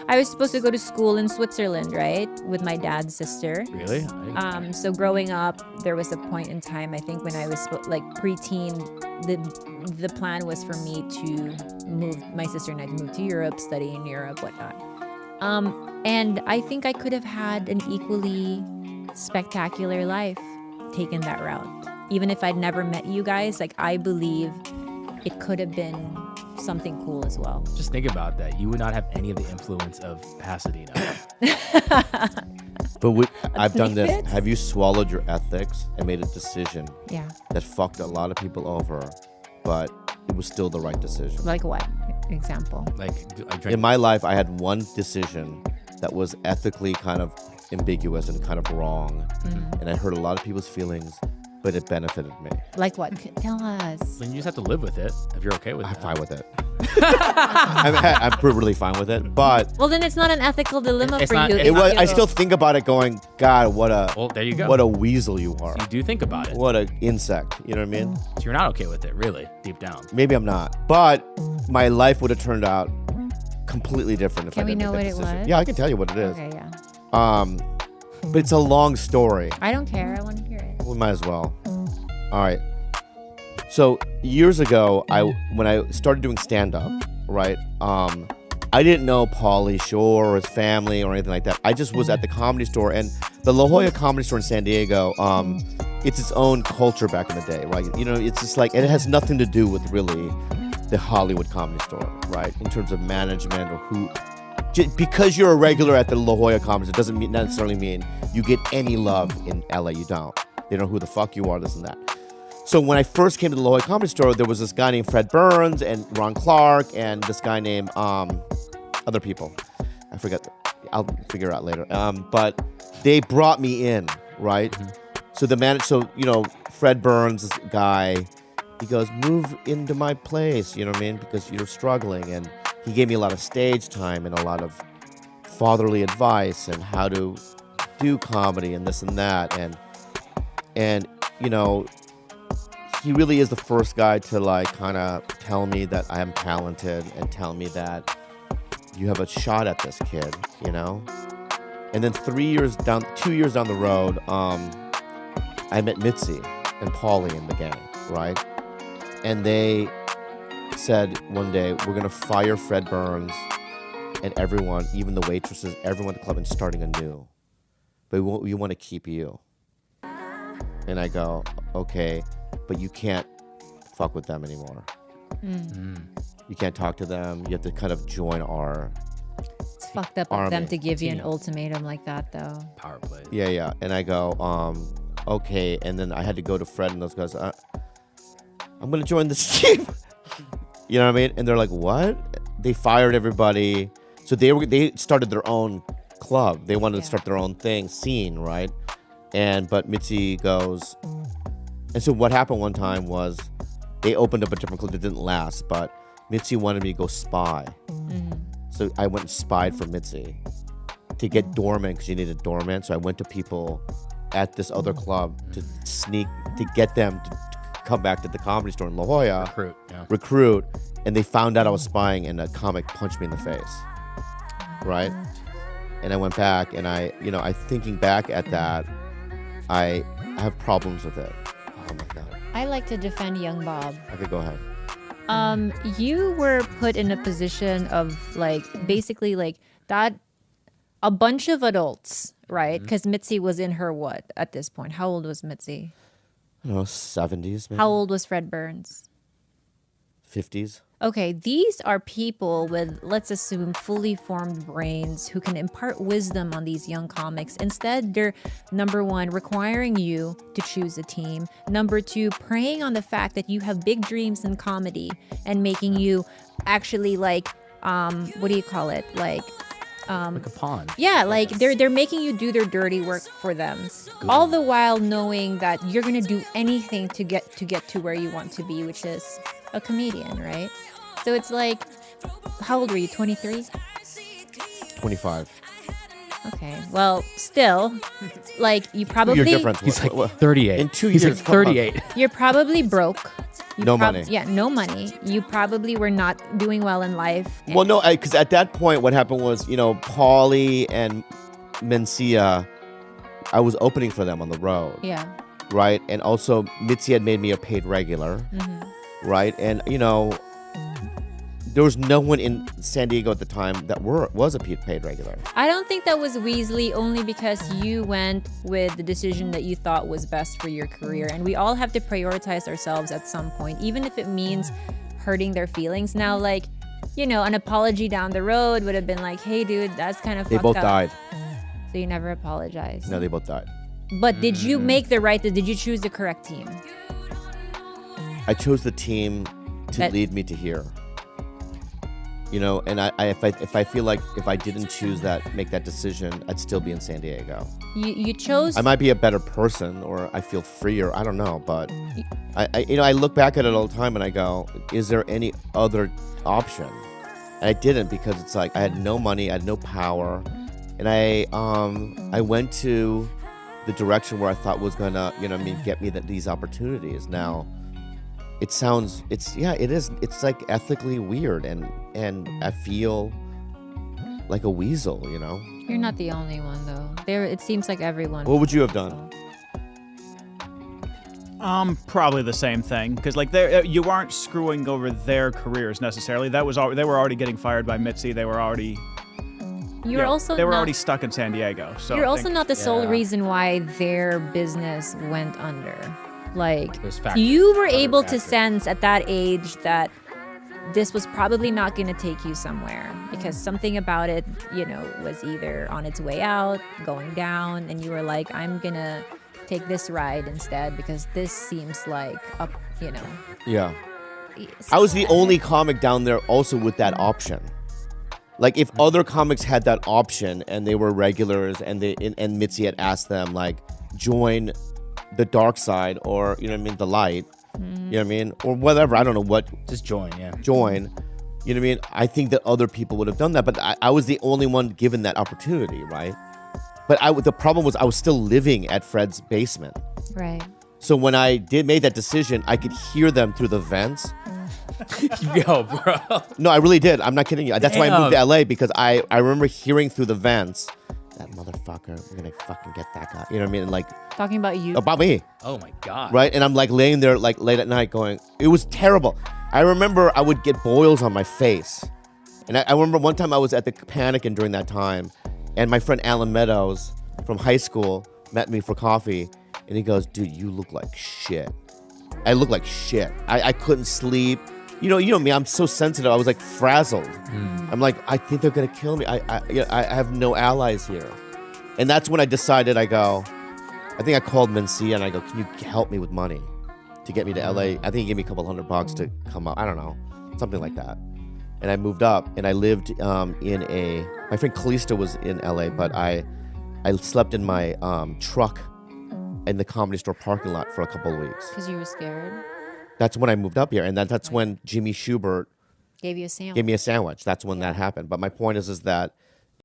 I was supposed to go to school in Switzerland, right, with my dad's sister. Really? So growing up, there was a point in time, I think, when I was like preteen, the plan was for me to move, my sister and I, to move to Europe, study in Europe, whatnot. And I think I could have had an equally spectacular life taken that route. Even if I'd never met you guys, like, I believe it could have been something cool as well. Just think about that. You would not have any of the influence of Pasadena. But I've done this. snippets? Have you swallowed your ethics and made a decision Yeah. that fucked a lot of people over, but it was still the right decision? Like what? Example. Like, I drank. In my life, I had one decision that was ethically kind of ambiguous and kind of wrong, and I hurt a lot of people's feelings, but it benefited me. Like what? Tell us. Then you just have to live with it if you're okay with I'm it. fine with it. I'm really fine with it, but Well, then it's not an ethical dilemma It's for not- you. it if I you- still think about it going, God, what Well, there you go. a weasel you are. You do think about it. What a insect. You know what I mean? So you're not okay with it, really, deep down. Maybe I'm not, but my life would have turned out completely different if Can I we didn't know make what that it decision. was? Yeah, I can tell you what it is. Okay, yeah. But it's a long story. I don't care. I want to hear it. We might as well. All right. So years ago, when I started doing stand up, right? I didn't know Pauly Shore or his family or anything like that. I just was at the Comedy Store, and the La Jolla Comedy Store in San Diego. It's its own culture back in the day, right? You know, it's just like, and it has nothing to do with really the Hollywood Comedy Store, right? In terms of management or who. Because you're a regular at the La Jolla Comedy Store doesn't necessarily mean you get any love in LA. You don't. They don't know who the fuck you are, this and that. So when I first came to the La Jolla Comedy Store, there was this guy named Fred Burns and Ron Clark and this guy named other people. I forget. I'll figure it out later. But they brought me in, right? So Fred Burns, this guy, he goes, move into my place, you know what I mean? Because you're struggling. And he gave me a lot of stage time and a lot of fatherly advice and how to do comedy and this and that. And you know, he really is the first guy to like kind of tell me that I am talented and tell me that you have a shot at this kid, you know? And then 2 years down the road, I met Mitzi and Pauly in the gang, right? And they said one day, we're gonna fire Fred Burns and everyone, even the waitresses, everyone at the club, and starting anew. But we want to keep you. And I go, okay, but you can't fuck with them anymore. You can't talk to them. You have to kind of join our It's fucked up of Army. them to give you an Team. ultimatum like that, though. Power play. Yeah. And I go, okay. And then I had to go to Fred and those guys. I'm gonna join this team. You know what I mean? And they're like, what? They fired everybody. So they started their own club. They wanted to start their own scene, right? But Mitzi goes, and so what happened one time was they opened up a different club that didn't last, but Mitzi wanted me to go spy. So I went and spied for Mitzi to get doorman because she needed a doorman. So I went to people at this other club to get them to come back to the Comedy Store in La Jolla, recruit, and they found out I was spying, and a comic punched me in the face, right? And I went back, and I thinking back at that, I have problems with it. Oh my God. I like to defend young Bob. Okay, go ahead. You were put in a position of like basically like that, a bunch of adults, right? Because Mitzi was in her what at this point? How old was Mitzi? I don't know, 70s, maybe? How old was Fred Burns? 50s. Okay, these are people with, let's assume, fully formed brains who can impart wisdom on these young comics. Instead, they're, number one, requiring you to choose a team. Number two, preying on the fact that you have big dreams in comedy and making you actually like, what do you call it? Like a pawn. Yeah, like they're making you do their dirty work for them. All the while knowing that you're gonna do anything to get to where you want to be, which is a comedian, right? So it's like, how old were you? 23? 25. Okay, well, still, like you Your probably difference. He's like What- 38. In 2 He's years, like come on. 38. you're probably broke. No money. Yeah, no money. You probably were not doing well in life. Well, no, because at that point, what happened was, Paulie and Mencia, I was opening for them on the road, Yeah. right? And also, Mitzi had made me a paid regular, right? And, there was no one in San Diego at the time that was a paid regular. I don't think that was Weasley, only because you went with the decision that you thought was best for your career. And we all have to prioritize ourselves at some point, even if it means hurting their feelings. Now, like, an apology down the road would have been like, hey, dude, that's kind of They fucked both up. died. So you never apologized. No, they both died. But did you make did you choose the correct team? I chose the team to lead me to here. And if I feel like if I didn't make that decision, I'd still be in San Diego. You chose. I might be a better person, or I feel freer. I don't know, but I look back at it all the time and I go, is there any other option? And I didn't, because it's like I had no money, I had no power, and I went to the direction where I thought was gonna get me these opportunities. Now, it is. It's like ethically weird, and I feel like a weasel, You're not the only one, though. It seems like everyone. What would you have done? Probably the same thing, because like you aren't screwing over their careers necessarily. They were already getting fired by Mitzi. They were already. You're also they were not, already stuck in San Diego. So you're I also think- not the sole Yeah. reason why their business went under. Like, There's factors, you were other able to factors. sense at that age that this was probably not going to take you somewhere, because something about it, was either on its way out, going down, and you were like, I'm going to take this ride instead because this seems like up, Yeah. I was the only comic down there also with that option. Like, if other comics had that option and they were regulars and Mitzi had asked them, like, join the dark side, or the light, or whatever, I don't know what, Just join, yeah. join, I think that other people would have done that, but I was the only one given that opportunity, right? But the problem was I was still living at Fred's basement, Right. so when I made that decision, I could hear them through the vents. Yo, bro. No, I really did. I'm not kidding you. That's why I moved to Damn. LA, because I remember hearing through the vents, that motherfucker, we're gonna fucking get that guy. You know what I mean? And like, Talking about you. about me, Oh my god. right? And I'm like laying there like late at night going, it was terrible. I remember I would get boils on my face. And I remember one time I was at the Panikin during that time, and my friend Alan Meadows from high school met me for coffee, and he goes, dude, you look like shit. I look like shit. I couldn't sleep. You know me, I'm so sensitive. I was like frazzled. I'm like, I think they're gonna kill me. I have no allies here. And that's when I decided, I think I called Mencia and I go, can you help me with money to get me to LA? I think he gave me a couple $100 to come up. I don't know, something like that. And I moved up, and I lived my friend Calista was in LA, but I slept in my truck in the Comedy Store parking lot for a couple of weeks. Because you were scared. That's when I moved up here, and that's when Jimmy Schubert Gave you a sandwich. gave me a sandwich. That's when that happened. But my point is that